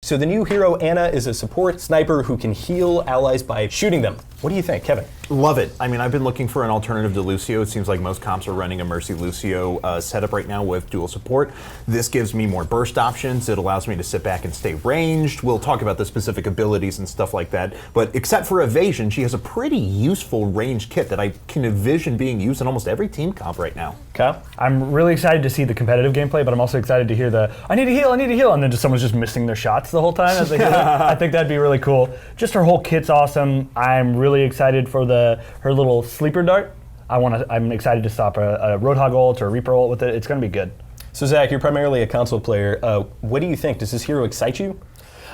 So the new hero, Ana, is a support sniper who can heal allies by shooting them. What do you think, Kevin? Love it. I mean, I've been looking for an alternative to Lucio. It seems like most comps are running a Mercy Lucio setup right now with dual support. This gives me more burst options. It allows me to sit back and stay ranged. We'll talk about the specific abilities and stuff like that. But except for evasion, she has a pretty useful ranged kit that I can envision being used in almost every team comp right now. Kyle? I'm really excited to see the competitive gameplay, but I'm also excited to hear I need to heal, and then someone's just missing their shots the whole time as they heal. I think that'd be really cool. Just her whole kit's awesome. I'm really excited for her little sleeper dart. I'm excited to stop a Roadhog ult or a Reaper ult with it. It's going to be good. So Zach, you're primarily a console player. What do you think? Does this hero excite you?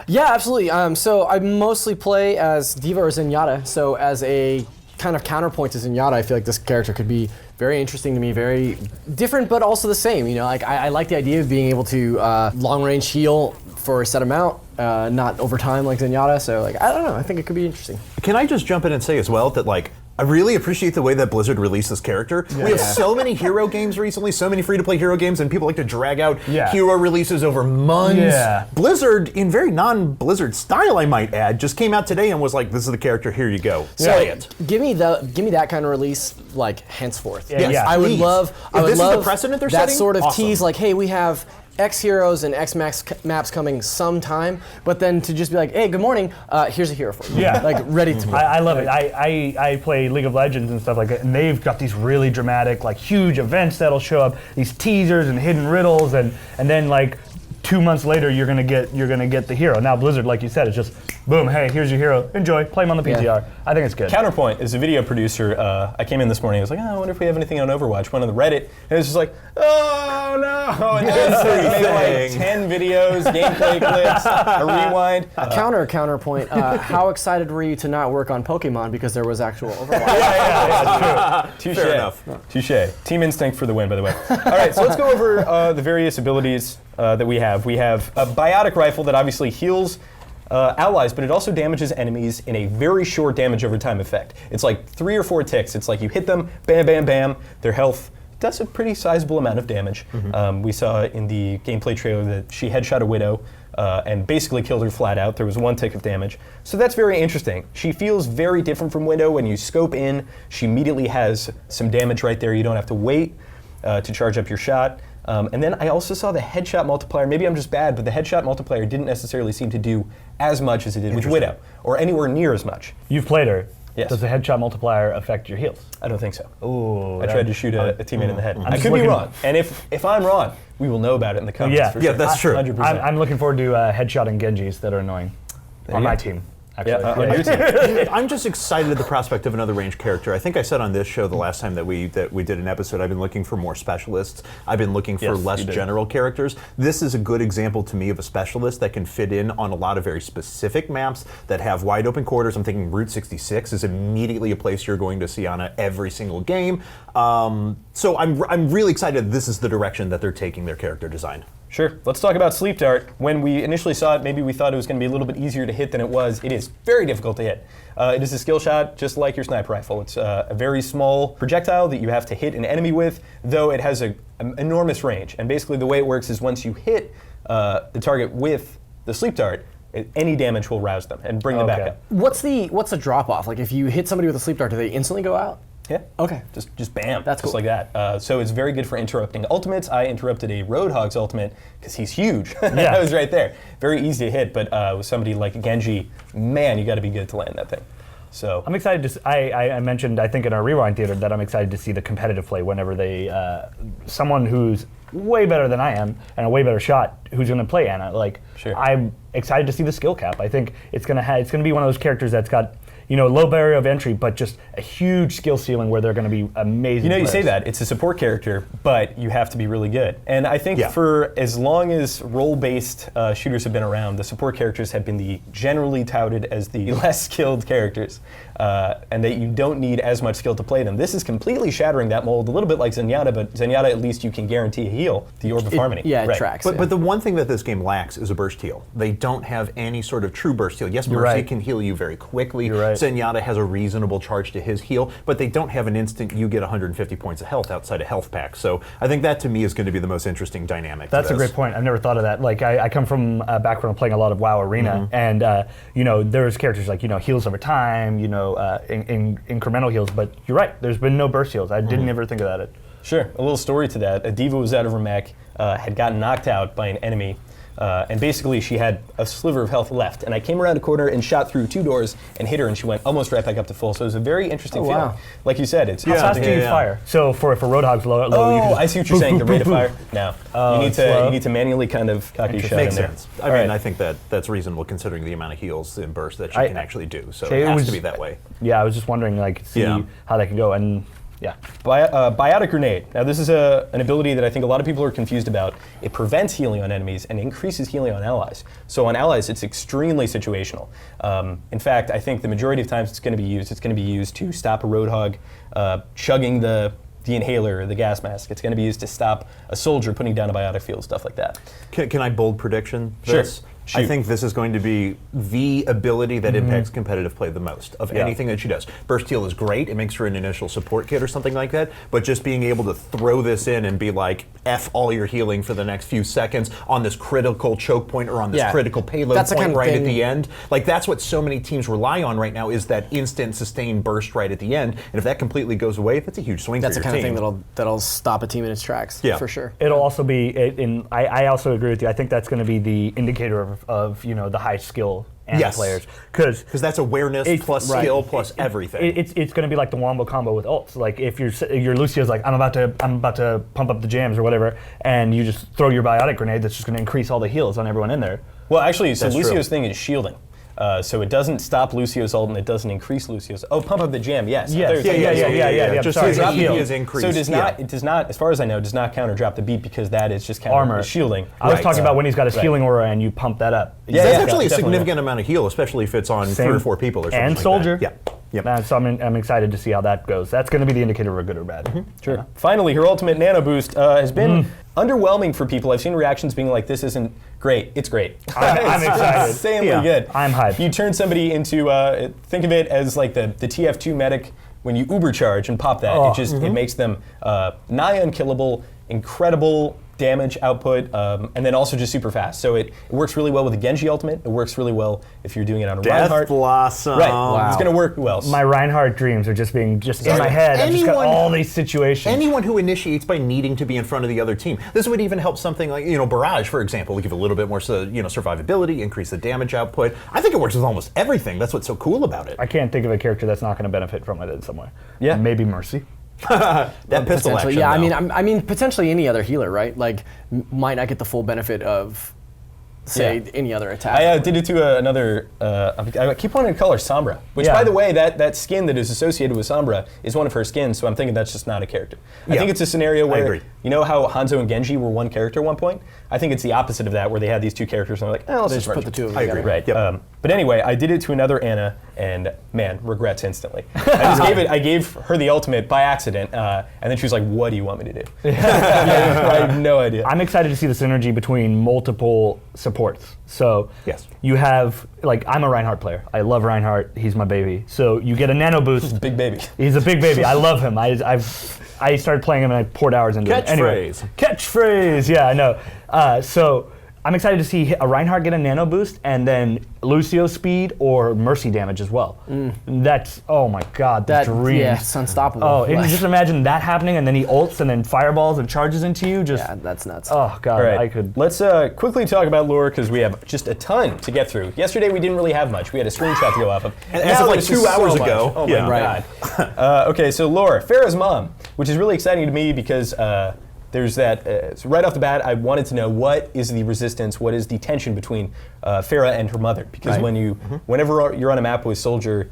Yeah, absolutely. So I mostly play as D.Va or Zenyatta. So as a kind of counterpoint to Zenyatta, I feel like this character could be very interesting to me, very different, but also the same. You know, like I like the idea of being able to long range heal for a set amount, not over time like Zenyatta. So like I don't know, I think it could be interesting. Can I just jump in and say as well that like I really appreciate the way that Blizzard released this character. We have so many hero games recently, so many free-to-play hero games, and people like to drag out hero releases over months. Yeah. Blizzard, in very non-Blizzard style, I might add, just came out today and was like, "This is the character. Here you go. Play it." Give me that kind of release, like henceforth. Yeah, I would love. If this is the precedent they're that setting, sort of awesome. tease, like, hey, we have X heroes and X maps coming sometime, but then to just be like, hey, good morning, here's a hero for you. Yeah. Like ready to play. I love it. I play League of Legends and stuff like that, and they've got these really dramatic, like huge events that'll show up, these teasers and hidden riddles, and then like 2 months later you're gonna get the hero. Now Blizzard, like you said, it's just boom, hey, here's your hero, enjoy, play him on the PTR. Yeah. I think it's good. Counterpoint, as a video producer, I came in this morning, I was like, I wonder if we have anything on Overwatch. Went on the Reddit, and it was just like, oh no! And then maybe like 10 videos, gameplay clips, a rewind. Counterpoint, how excited were you to not work on Pokemon because there was actual Overwatch? Yeah, true. Touche. Fair enough. Touche. Team Instinct for the win, by the way. All right, so let's go over the various abilities that we have. We have a Biotic Rifle that obviously heals allies, but it also damages enemies in a very short damage over time effect. It's like 3 or 4 ticks. It's like you hit them, bam, bam, bam, their health does a pretty sizable amount of damage. We saw in the gameplay trailer that she headshot a Widow and basically killed her flat out. There was 1 tick of damage. So that's very interesting. She feels very different from Widow. When you scope in, she immediately has some damage right there. You don't have to wait to charge up your shot. And then I also saw the headshot multiplier. Maybe I'm just bad, but the headshot multiplier didn't necessarily seem to do as much as it did with Widow, or anywhere near as much. You've played her. Yes. Does the headshot multiplier affect your heals? I don't think so. Ooh, I tried to shoot a teammate in the head. I just could be looking- wrong. And if I'm wrong, we will know about it in the comments. Yeah. For Yeah, sure. that's true. 100%. I'm looking forward to headshotting Genjis that are annoying on you my go. team. Yeah, Actually. on your team. I'm just excited at the prospect of another ranged character. I think I said on this show the last time that we did an episode, I've been looking for more specialists. I've been looking for Yes, less you did. general characters. This is a good example to me of a specialist that can fit in on a lot of very specific maps that have wide open quarters. I'm thinking Route 66 is immediately a place you're going to see on every single game. So I'm really excited this is the direction that they're taking their character design. Sure. Let's talk about Sleep Dart. When we initially saw it, maybe we thought it was going to be a little bit easier to hit than it was. It is very difficult to hit. It is a skill shot just like your sniper rifle. It's a very small projectile that you have to hit an enemy with, though it has an enormous range. And basically the way it works is once you hit the target with the Sleep Dart, any damage will rouse them and bring them back up. What's the drop off? Like if you hit somebody with a sleep dart, do they instantly go out? Yeah. Okay. Just bam. That's just cool. like that. So it's very good for interrupting ultimates. I interrupted a Roadhog's ultimate because he's huge. Yeah. I was right there. Very easy to hit, but with somebody like Genji, man, you got to be good to land that thing. So I'm excited to. I mentioned, I think in our rewind theater, that I'm excited to see the competitive play whenever they someone who's way better than I am and a way better shot who's going to play Ana. Like, Sure. I'm excited to see the skill cap. I think it's going to be one of those characters that's got, you know, low barrier of entry, but just a huge skill ceiling where they're going to be amazing. You know, you say players. that, it's a support character, but you have to be really good. And I think for as long as role-based shooters have been around, the support characters have been the generally touted as the less skilled characters, and that you don't need as much skill to play them. This is completely shattering that mold, a little bit like Zenyatta, but Zenyatta, at least you can guarantee a heal, the Orb of Harmony. Yeah, it Right. tracks. But the one thing that this game lacks is a burst heal. They don't have any sort of true burst heal. Yes, Mercy right. can heal you very quickly. You're right. Zenyatta has a reasonable charge to his heal, but they don't have an instant you get 150 points of health outside a health pack. So I think that to me is going to be the most interesting dynamic. That's a great point. I've never thought of that. Like I come from a background playing a lot of WoW Arena, and there's characters like heals over time, in incremental heals. But you're right. There's been no burst heals. I didn't ever think of that. Sure. A little story to that. A diva was out of her mech, had gotten knocked out by an enemy. And basically, she had a sliver of health left. And I came around a corner and shot through 2 doors and hit her, and she went almost right back up to full. So it was a very interesting feeling. Wow. Like you said, it's How fast do you fire? So if a Roadhog's low, you can just I see what you're saying. The rate of fire. No, you need to manually kind of cock your shot Makes in there. sense. I mean, I think that's reasonable considering the amount of heals in burst that you can actually do. So it it has was- to be that way. Yeah, I was just wondering, how that can go, and yeah. Biotic Grenade. Now this is an ability that I think a lot of people are confused about. It prevents healing on enemies and increases healing on allies. So on allies, it's extremely situational. In fact, I think the majority of times it's going to be used to stop a Roadhog chugging the inhaler or the gas mask. It's going to be used to stop a soldier putting down a biotic field, stuff like that. Can I bold prediction Sure. this? I think this is going to be the ability that impacts competitive play the most of anything that she does. Burst heal is great. It makes her an initial support kit or something like that. But just being able to throw this in and be like, F all your healing for the next few seconds on this critical choke point or on this critical payload That's the point kind of right at thing- the end. Like that's what so many teams rely on right now is that instant sustained burst right at the end. And if that completely goes away, that's a huge swing That's for the your kind of team. thing that'll stop a team in its tracks. Yeah. For sure. It'll also be, I also agree with you. I think that's going to be the indicator of the high skill Ana players. Because that's awareness plus skill plus everything. It's going to be like the wombo combo with ults. Like if your Lucio's like, I'm about to pump up the jams or whatever, and you just throw your Biotic Grenade, that's just going to increase all the heals on everyone in there. Well, actually, so That's Lucio's true. thing is shielding. So it doesn't stop Lucio's ult and it doesn't increase Lucio's. Oh, pump up the jam, yes. Yes. I thought you were saying- Yeah. Just Sorry, his drop EP heal. is increased. So it does not, as far as I know, does not counter drop the beat because that is just counter Armor. shielding. I was Right. talking about when he's got his Right. healing aura and you pump that up. Yeah, That's yeah, actually a definitely. significant amount of heal, especially if it's on 3 or 4 people or something And like soldier. that. Yeah. Yep. So I'm excited to see how that goes. That's going to be the indicator of a good or bad. Sure. Finally, her ultimate Nano boost has been underwhelming for people. I've seen reactions being like, this isn't great. It's great. I'm excited. Insanely Yeah. good. I'm hyped. You turn somebody into, think of it as like the TF2 medic when you uber charge and pop that. It makes them nigh unkillable, incredible damage output, and then also just super fast. So it works really well with the Genji ultimate. It works really well if you're doing it on a Death Reinhardt. Blossom. Right. Wow. It's going to work well. My Reinhardt dreams are just being in my head. I've just got all these situations. Anyone who initiates by needing to be in front of the other team. This would even help something like, Barrage, for example. We give a little bit more, survivability, increase the damage output. I think it works with almost everything. That's what's so cool about it. I can't think of a character that's not going to benefit from it in some way. Yeah. Maybe Mercy. That pistol Potentially, action, yeah. though. I mean, potentially any other healer, right? Like, might not get the full benefit of, say, any other attack. I did it to another. I keep wanting to call her Sombra, which, by the way, that skin that is associated with Sombra is one of her skins. So I'm thinking that's just not a character. I think it's a scenario where agree. you know how Hanzo and Genji were one character at one point. I think it's the opposite of that, where they had these 2 characters and they're like, let's just put merge the them. 2 of them I together. agree. Right. Yep. But anyway, I did it to another Ana, and man, regrets instantly. I gave her the ultimate by accident, and then she was like, "What do you want me to do?" I have no idea. I'm excited to see the synergy between multiple supports. So Yes. you have, like, I'm a Reinhardt player. I love Reinhardt. He's my baby. So you get a Nano boost. Big baby. He's a big baby. I love him. I started playing him and I poured hours into him. Anyway, catchphrase. Yeah, I know. So I'm excited to see a Reinhardt get a Nano boost and then Lucio speed or Mercy damage as well. That's, oh my God, the dream. Yeah, it's unstoppable. Oh, and just imagine that happening and then he ults and then fireballs and charges into you. Just, yeah, that's nuts. oh God, All right, I could. Let's quickly talk about lore because we have just a ton to get through. Yesterday we didn't really have much. We had a screenshot to go off of. And as of Now like this 2 is so hours much. ago. Oh Yeah. my Right. God. Okay, so lore. Farrah's mom, which is really exciting to me because there's that. So right off the bat, I wanted to know what is the resistance, what is the tension between Farrah and her mother? Because whenever you're on a map with Soldier's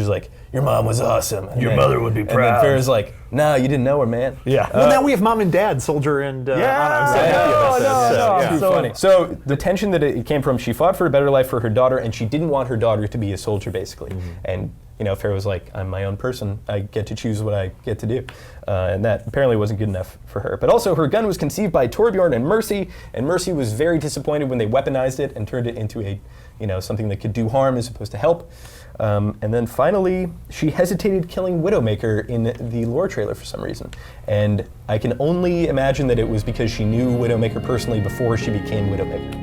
like, your mom was awesome. And Your mother would be proud. And then Farrah's like, no, you didn't know her, man. Yeah. Well, now we have mom and dad, Soldier and Ana. I'm so happy about this. no, Too so funny. So the tension that it came from, she fought for a better life for her daughter, and she didn't want her daughter to be a soldier, basically. And Ferry was like, I'm my own person. I get to choose what I get to do. And that apparently wasn't good enough for her. But also, her gun was conceived by Torbjorn and Mercy was very disappointed when they weaponized it and turned it into a, something that could do harm as opposed to help. And then finally, she hesitated killing Widowmaker in the lore trailer for some reason. And I can only imagine that it was because she knew Widowmaker personally before she became Widowmaker.